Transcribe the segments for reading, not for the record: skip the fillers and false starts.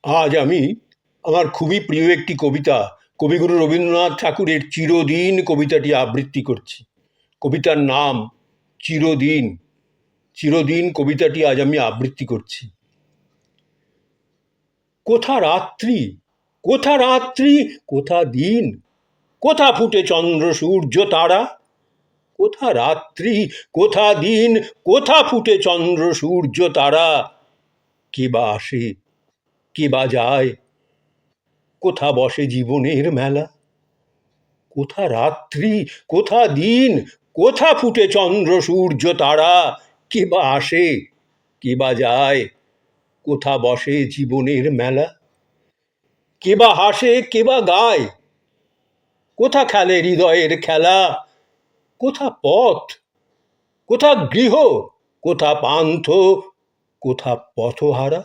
আজ আমি আমার খুবই প্রিয় একটি কবিতা কবিগুরু রবীন্দ্রনাথ ঠাকুরের চিরদিন কবিতাটি আবৃত্তি করছি। কবিতার নাম চিরদিন। চিরদিন কবিতাটি আজ আমি আবৃত্তি করছি। কোথা রাত্রি, কোথা রাত্রি, কোথা দিন, কোথা ফুটে চন্দ্র সূর্য তারা। কোথা রাত্রি, কোথা দিন, কোথা ফুটে চন্দ্র সূর্য তারা। কে বা আসে, কে বা যায়, কোথা বসে জীবনের মেলা। কোথা রাত্রি, কোথা দিন, কোথা ফুটে চন্দ্র সূর্য তারা। কে বা আসে, কে বা যায়, কোথা বসে জীবনের মেলা। কে বা হাসে, কে বা গায়, কোথা খেলে হৃদয়ের খেলা। কোথা পথ, কোথা গৃহ, কোথা পান্থ, কোথা পথহারা।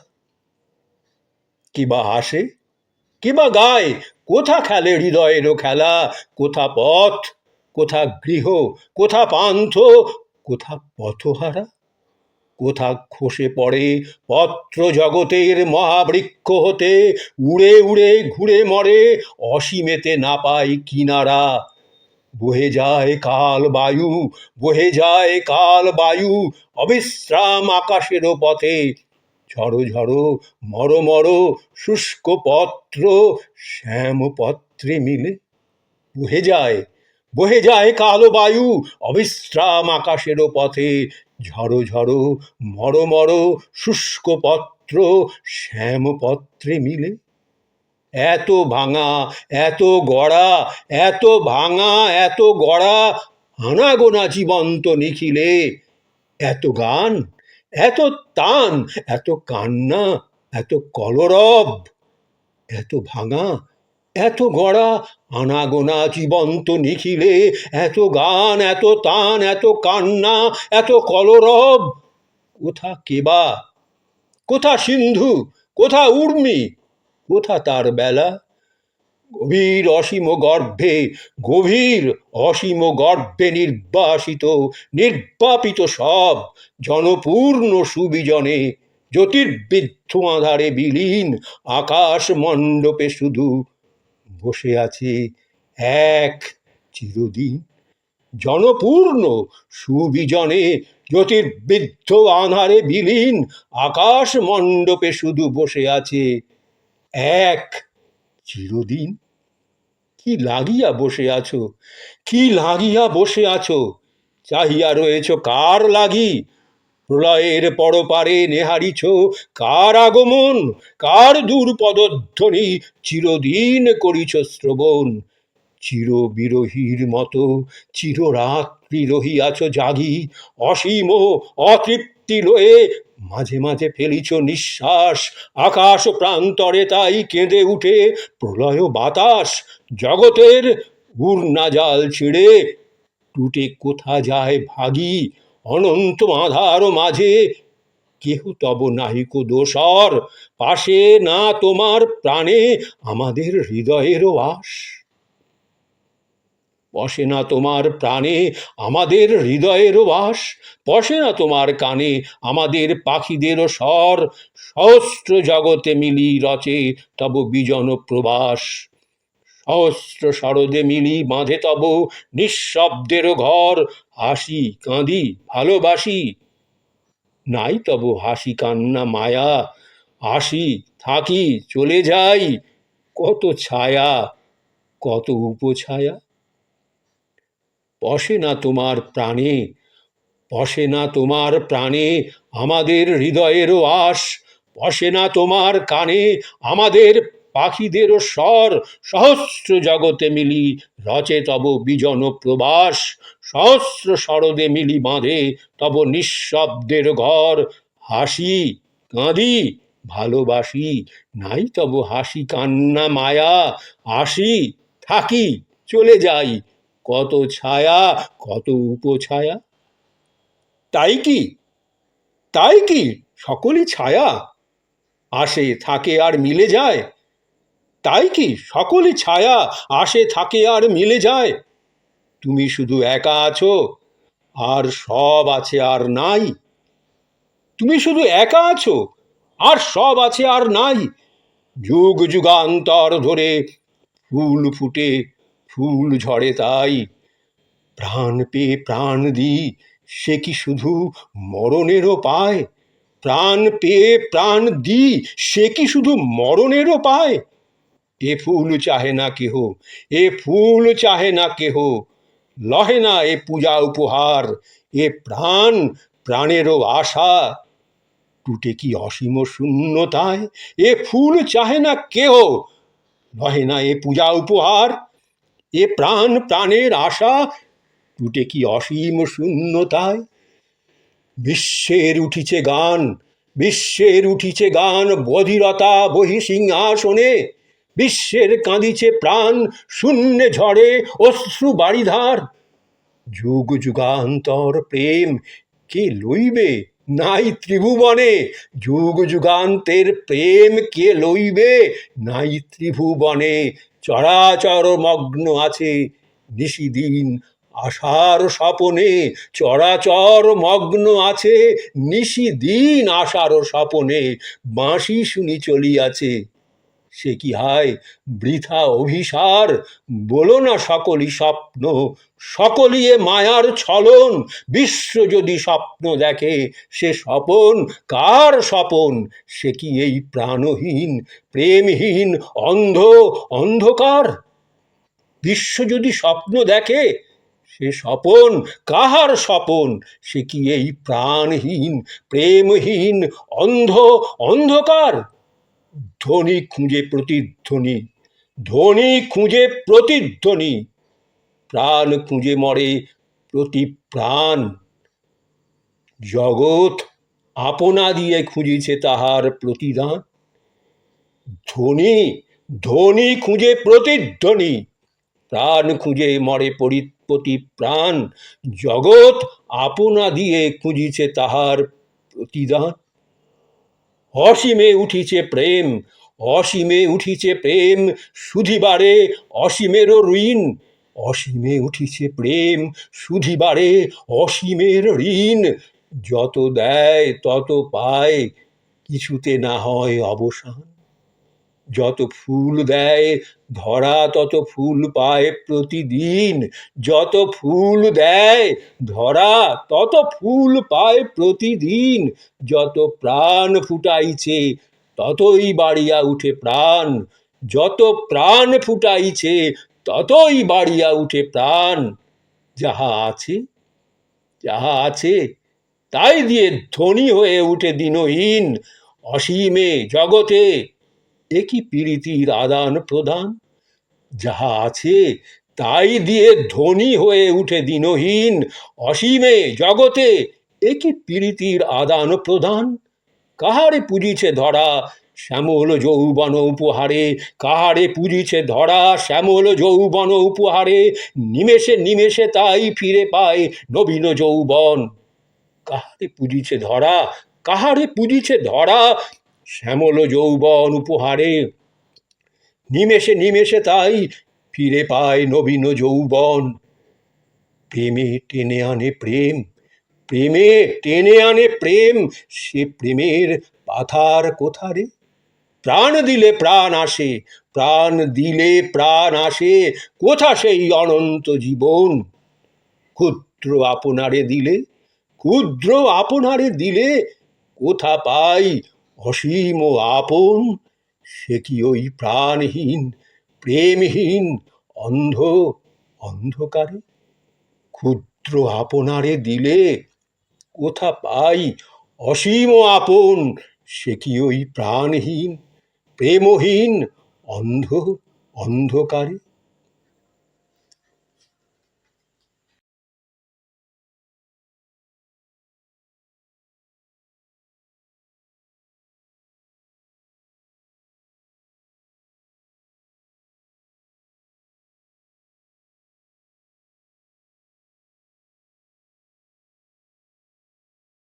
কে বা হাসে, কে বা গায়, কোথা খেলে হৃদয়ের খেলা। কোথা পথ, কোথা গৃহ, কোথা পান্থ, কোথা পথহারা। কোথা খসে পড়ে পত্র জগতের মহাবৃক্ষ হতে, উড়ে উড়ে ঘুরে মরে, অসীমেতে না পায় কিনারা। বহে যায় কাল বায়ু, বহে যায় কাল বায়ু, অবিশ্রাম আকাশের পথে। ঝড়ো ঝড়ো মর মর শুষ্ক পত্র শ্যাম পত্রে মিলে। বহে যায়, বহে যায় কালো বায়ু, অবিশ্রাম আকাশের পথে। ঝড়ো ঝড়ো মর মর শুষ্ক পত্র শ্যাম পত্রে মিলে। এত ভাঙা, এত গড়া, এত ভাঙা, এত গড়া, আনাগোনা জীবন্ত নিখিলে। এত গান, এত তান, এত কান্না, এত কলরব। এত ভাঙা, এত গড়া, আনাগোনা জীবন্ত নিখিলে। এত গান, এত তান, এত কান্না, এত কলরব। কোথা কেবা, কোথা সিন্ধু, কোথা উর্মি, কোথা তার বেলা। গভীর অসীম গর্ভে, গভীর অসীম গর্ভে নির্বাসিত, নির্বাপিত সব জনপূর্ণ সুবিজনে, জ্যোতির্বিদ্ধ আধারে বিলীন আকাশ মণ্ডপে শুধু বসে আছে এক চিরদিন। জনপূর্ণ সুবিজনে, জ্যোতির্বিদ্ধ আধারে বিলীন আকাশ মণ্ডপে শুধু বসে আছে এক চিরদিন। কি লাগিয়া বসে আছো, কি লাগিয়া বসে আছো, চাহিয়া রয়েছ কার লাগি। প্রলয়ের পরপারে নেহারিছ কার আগমন, কার দূর পদধ্বনি চিরদিন করিছ শ্রবণ। চির বিরহীর মতো চিররাত্রি রহিয়াছ জাগি, অসীম অতৃপ্তি লয়ে মাঝে মাঝে ফেলিছ নিঃশ্বাস। আকাশ প্রান্তরে তাই কেঁদে উঠে প্রলয় বাতাস, জগতের উড়নাজাল ছিঁড়ে টুটে কোথা যায় ভাগি। অনন্ত আধার মাঝে কেহ তব নাহিক দোসর, পাশে না তোমার প্রাণে আমাদের হৃদয়ের বাস। বসে না তোমার প্রাণে আমাদের হৃদয়ের বাস, বসে না তোমার কানে আমাদের পাখিদেরও স্বর। সহস্র জগতে মিলি রচে তব বিজন প্রবাস, সহস্র শরদে মিলি বাঁধে তব নিঃশব্দের ঘর। হাসি কাঁদি ভালোবাসি, নাই তব হাসি কান্না মায়া। আসি থাকি চলে যাই, কত ছায়া, কত উপছায়া। বসে না তোমার প্রাণে, বসে না তোমার প্রাণে আমাদের হৃদয়েরও আশ। বসে না তোমার কানে আমাদের পাখিদেরও স্বর। সহস্র জগতে মিলি রচে তব বিজন প্রবাস, সহস্র শরদে মিলি বাঁধে তব নিঃশব্দের ঘর। হাসি কাঁদি ভালোবাসি, নাই তব হাসি কান্না মায়া। আসি থাকি চলে যাই, কত ছায়া, কত উপছায়া। তাই কি, তাই কি সকলই ছায়া, আসে থাকে আর মিলে যায়। তাই কি সকলই ছায়া, আসে থাকে আর মিলে যায়। তুমি শুধু একা আছো, আর সব আছে আর নাই। তুমি শুধু একা আছো, আর সব আছে আর নাই। যুগ যুগান্তর ধরে ফুল ফুটে ফুল ঝরে তাই, প্রাণ পেয়ে প্রাণ দিই সে কি শুধু মরণেরও পায়? প্রাণ পেয়ে প্রাণ দিই সে কি শুধু মরণেরও পায়? এ ফুল চাহে না কেহ, এ ফুল চাহে না কেহ, লহে না এ পূজা উপহার, এ প্রাণ প্রাণেরও আশা টুটে কি অসীম শূন্যতায়? এ ফুল চাহে না কেহ, লহে না এ পূজা উপহার, এ প্রাণ প্রাণের আশা টুটে কি অসীম শূন্যতায়? বিশ্বের উঠিছে গান, বিশ্বের উঠিছে গান, বধিরতা বহি সিংহাসনে, বিশ্বের কাঁদিছে প্রাণ, শূন্যে ঝরে অশ্রু বারিধার। যুগ যুগান্তর প্রেম কে লইবে নাই ত্রিভুবনে, যুগ যুগান্তের প্রেম কে লইবে নাই ত্রিভুবনে। চরাচর মগ্ন আছে নিশিদিন আশার স্বপনে, চরাচর মগ্ন আছে নিশিদিন আশার স্বপনে। বাঁশি শুনি চলিয়াছে সে কি হায় বৃথা অভিসার, বলো না সকলই স্বপ্ন, সকলই এ মায়ার ছলন। বিশ্ব যদি স্বপ্ন দেখে সে স্বপন কার স্বপন? সে কি এই প্রাণহীন প্রেমহীন অন্ধ অন্ধকার? বিশ্ব যদি স্বপ্ন দেখে সে স্বপন কাহার স্বপন? সে কি এই প্রাণহীন প্রেমহীন অন্ধ অন্ধকার? ধ্বনি খুঁজে প্রতিধ্বনি, ধ্বনি খুঁজে প্রতিধ্বনি, প্রাণ খুঁজে মরে প্রতি প্রাণ। জগৎ আপনা দিয়ে খুঁজিছে তাহার প্রতিদান। ধ্বনি ধ্বনি খুঁজে প্রতিধ্বনি, প্রাণ খুঁজে মরে প্রতি প্রাণ। জগৎ আপনা দিয়ে খুঁজিছে তাহার প্রতিদান। অসীমে উঠিছে প্রেম, অসীমে উঠিছে প্রেম, শুধিবারে অসীমেরও ঋণ। অসীমে উঠিছে প্রেম, শুধিবারে অসীমের ঋণ। যত দেয় তত পায়, কিছুতে না হয় অবসান। যত ফুল দেয় ধরা তত ফুল পায় প্রতিদিন, যত ফুল দেয় ধরা তত ফুল পায় প্রতিদিন। যত প্রাণ ফুটাইছে ততই বাড়িয়া উঠে প্রাণ, যত প্রাণ ফুটাইছে ততই বাড়িয়া উঠে প্রাণ। যাহা আছে যাহা আছে তাই দিয়ে ধনী হয়ে উঠে দিনহীন। অসীমে জগতে এ কি প্রীতির আদান প্রদান? যাহা আছে তাই দিয়ে ধনী হয়ে উঠে দিনহীন। অসীমে জগতে এ কি প্রীতির আদান প্রদান? কাহারে পুজিছে ধরা শ্যামল যৌবন উপহারে, কাহারে পুজিছে ধরা শ্যামল যৌবন উপহারে। নিমেষে নিমেষে তাই ফিরে পায় নবীন যৌবন। কাহারে পুজিছে ধরা, কাহারে পুজিছে ধরা শ্যামল যৌবন উপহারে। নিমেষে নিমেষে তাই ফিরে পায় নবীন যৌবন। প্রেমে টেনে আনে প্রেম, প্রেমে টেনে আনে প্রেম, সে প্রেমের পাথার কোথারে? প্রাণ দিলে প্রাণ আসে, প্রাণ দিলে প্রাণ আসে, কোথা সেই অনন্ত জীবন? ক্ষুদ্র আপনারে দিলে, ক্ষুদ্র আপনারে দিলে কোথা পাই অসীম আপন? সে কি ওই প্রাণহীন প্রেমহীন অন্ধ অন্ধকারে? ক্ষুদ্র আপনারে দিলে কোথা পাই অসীম আপন? সে কি ওই প্রাণহীন প্রেমহীন অন্ধ অন্ধকারে?